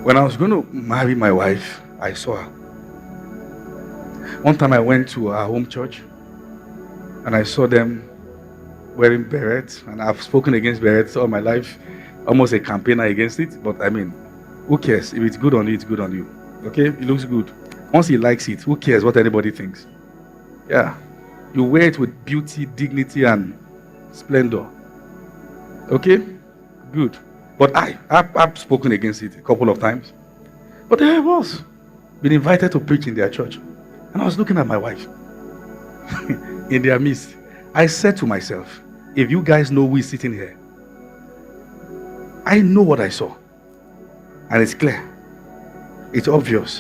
When I was going to marry my wife, I saw her. One time I went to our home church and I saw them wearing berets, and I've spoken against berets all my life, almost a campaigner against it, but I mean, who cares? If it's good on you, it's good on you. Okay? It looks good. Once he likes it, who cares what anybody thinks? Yeah. You wear it with beauty, dignity, and splendor. Okay? Good. But I've spoken against it a couple of times. But there I was, been invited to preach in their church. And I was looking at my wife in their midst. I said to myself, if you guys know who is sitting here, I know what I saw. And it's clear. It's obvious.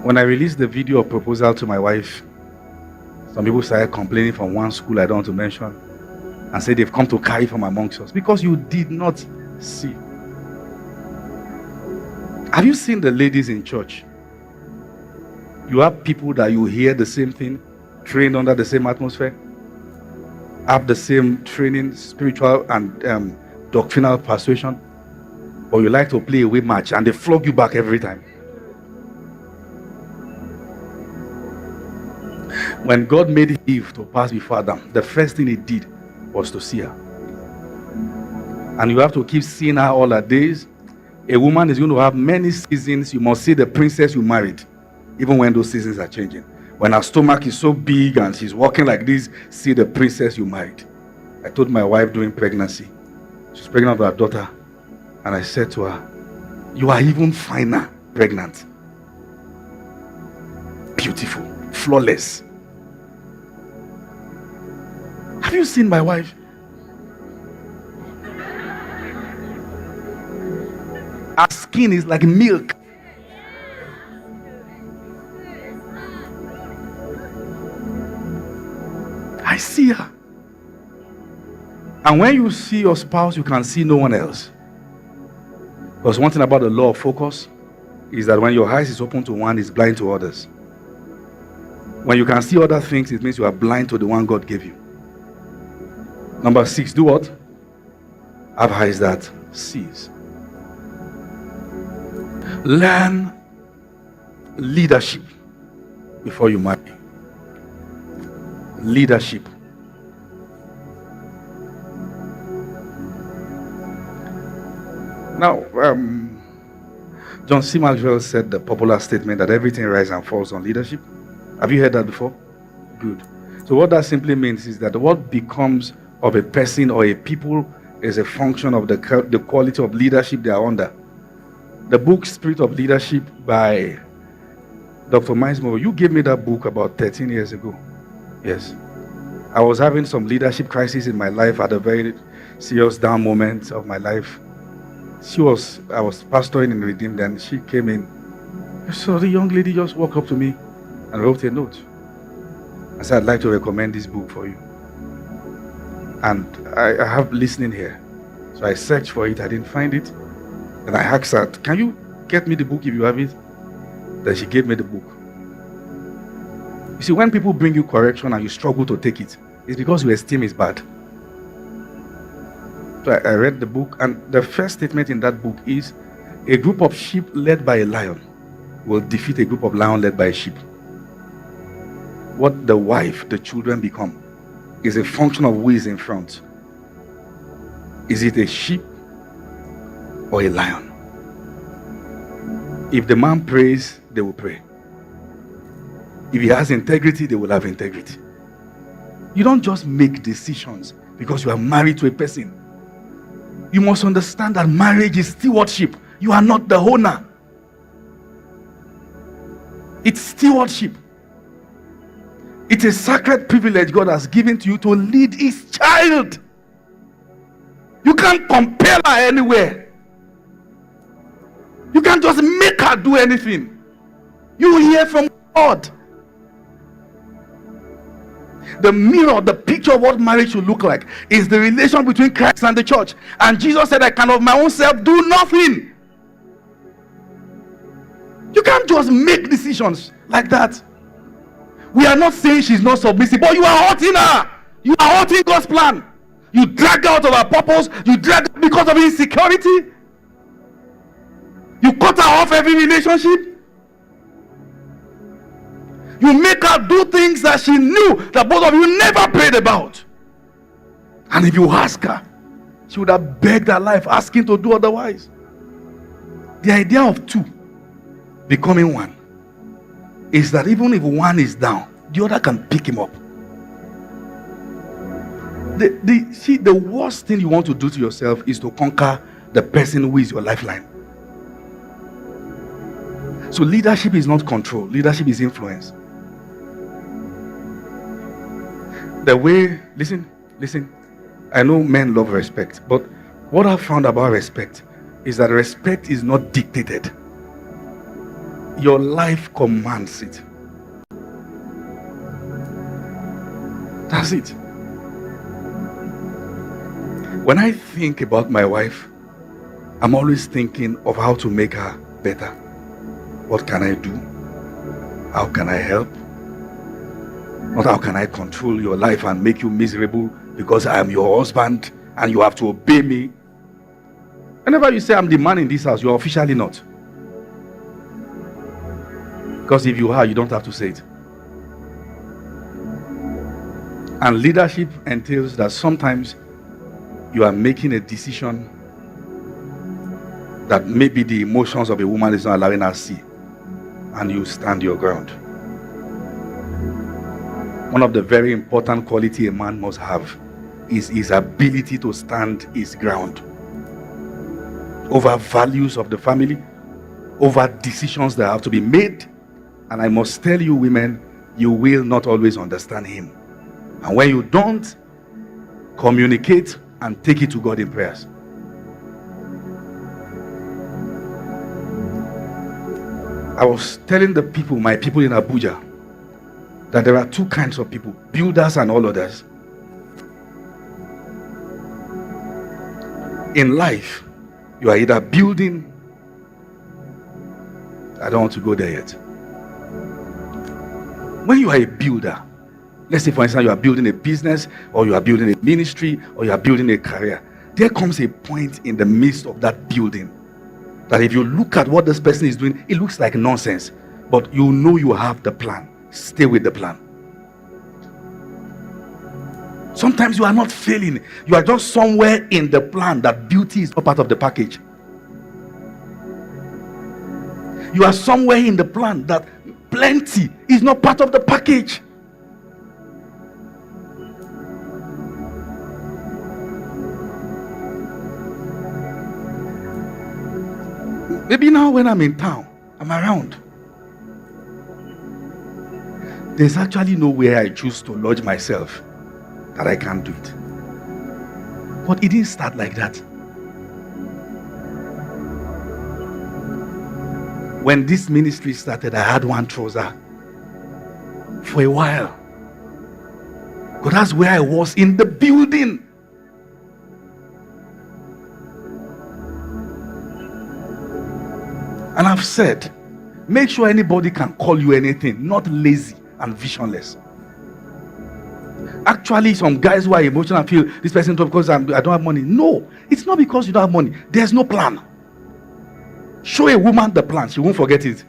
When I released the video of proposal to my wife, some people started complaining from one school I don't want to mention and said they've come to carry from amongst us because you did not see. Have you seen the ladies in church? You have people that you hear the same thing, trained under the same atmosphere, have the same training, spiritual and doctrinal persuasion, but you like to play away match and they flog you back every time. When God made Eve to pass before Adam, the first thing he did was to see her. And you have to keep seeing her all her days. A woman is going to have many seasons. You must see the princess you married, even when those seasons are changing. When her stomach is so big and she's walking like this, see the princess you married. I told my wife during pregnancy, she's pregnant with her daughter, and I said to her, you are even finer pregnant. Beautiful, flawless. Have you seen my wife? Her skin is like milk. I see her. And when you see your spouse, you can see no one else. Because one thing about the law of focus is that when your eyes is open to one, it's blind to others. When you can see other things, it means you are blind to the one God gave you. Number 6, do what? Have eyes that sees. Learn leadership before you marry. Leadership. Now, John C. Maxwell said the popular statement that everything rises and falls on leadership. Have you heard that before? Good. So what that simply means is that what becomes of a person or a people is a function of the quality of leadership they are under. The book Spirit of Leadership by Dr. Miles Monroe, you gave me that book about 13 years ago. Yes. I was having some leadership crisis in my life at a very serious down moment of my life. I was pastoring in Redeemed, and she came in. So the young lady just walked up to me and wrote a note. I said, I'd like to recommend this book for you. And I have listening here. So I searched for it, I didn't find it. And I asked her, can you get me the book if you have it? Then she gave me the book. You see, when people bring you correction and you struggle to take it, it's because your esteem is bad. So I read the book, and the first statement in that book is, a group of sheep led by a lion will defeat a group of lions led by a sheep. What the wife, the children become, is a function of who is in front. Is it a sheep or a lion? If the man prays, they will pray. If he has integrity, they will have integrity. You don't just make decisions because you are married to a person. You must understand that marriage is stewardship. You are not the owner. It's stewardship. It's a sacred privilege God has given to you to lead his child. You can't compel her anywhere. You can't just make her do anything. You hear from God. The mirror, the picture of what marriage should look like is the relation between Christ and the church. And Jesus said, I can of my own self do nothing. You can't just make decisions like that. We are not saying she's not submissive, but you are hurting her. You are hurting God's plan. You drag her out of her purpose. You drag her because of insecurity. of every relationship. You make her do things that she knew that both of you never prayed about. And if you ask her, she would have begged her life, asking to do otherwise. The idea of two becoming one is that even if one is down, the other can pick him up. The worst thing you want to do to yourself is to conquer the person who is your lifeline. So leadership is not control. Leadership is influence. The way, listen. I know men love respect, but what I've found about respect is that respect is not dictated. Your life commands it. That's it. When I think about my wife, I'm always thinking of how to make her better. What can I do? How can I help? Not how can I control your life and make you miserable because I am your husband and you have to obey me. Whenever you say I'm the man in this house, you're officially not. Because if you are, you don't have to say it. And leadership entails that sometimes you are making a decision that maybe the emotions of a woman is not allowing her to see, and you stand your ground. One of the very important qualities a man must have is his ability to stand his ground over values of the family, over decisions that have to be made. And I must tell you, women, you will not always understand him. And when you don't, communicate and take it to God in prayers. I was telling the people, my people in Abuja, that there are two kinds of people, builders and all others. In life, you are either building, I don't want to go there yet. When you are a builder, let's say for instance you are building a business, or you are building a ministry, or you are building a career, there comes a point in the midst of that building that if you look at what this person is doing, it looks like nonsense, but you know you have the plan. Stay with the plan. Sometimes you are not failing, you are just somewhere in the plan that beauty is not part of the package. You are somewhere in the plan that plenty is not part of the package. Maybe now when I'm in town, I'm around. There's actually nowhere I choose to lodge myself that I can't do it. But it didn't start like that. When this ministry started, I had one trouser for a while. Because that's where I was in the building. And I've said, make sure anybody can call you anything, not lazy and visionless. Actually, some guys who are emotional feel this person told because I don't have money. No, it's not because you don't have money. There's no plan. Show a woman the plan, she won't forget it.